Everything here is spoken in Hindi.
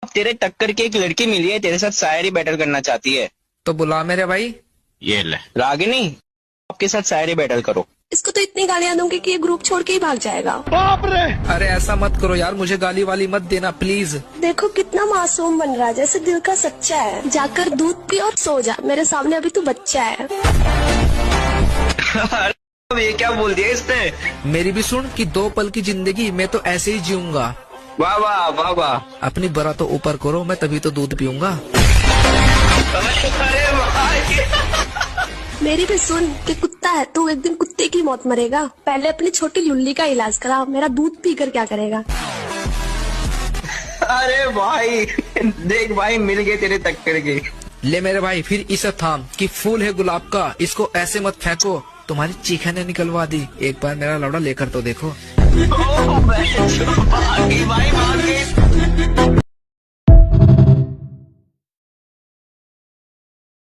तेरे टक्कर की एक लड़की मिली है, तेरे साथ शायरी बैटल करना चाहती है। तो बुला मेरे भाई। ये ले रागिनी, आपके साथ शायरी बैटल करो। इसको तो इतनी गालियां दूंगी कि ये ग्रुप छोड़ के ही भाग जाएगा। अरे ऐसा मत करो यार, मुझे गाली वाली मत देना प्लीज। देखो कितना मासूम बन रहा है, जैसे दिल का सच्चा है। जाकर दूध पी और सो जा, मेरे सामने अभी तू बच्चा है। ये क्या बोल दिया इसने? मेरी भी सुन कि 2 पल की जिंदगी मैं तो ऐसे ही जीऊंगा। वाह वाह वाह वाह। अपनी बरा तो ऊपर करो, मैं तभी तो दूध पीऊंगा। अरे भाई। मेरी भी सुन कि कुत्ता है तू, एक दिन कुत्ते की मौत मरेगा। पहले अपनी छोटी लुल्ली का इलाज करा, मेरा दूध पी कर क्या करेगा। अरे भाई देख भाई, मिल गए तेरे टक्कर के। ले मेरे भाई फिर इसे थाम कि फूल है गुलाब का, इसको ऐसे मत फेंको, तुम्हारी चीखें ने निकलवा दी। एक बार मेरा लौड़ा लेकर तो देखो। भाई भाग गई।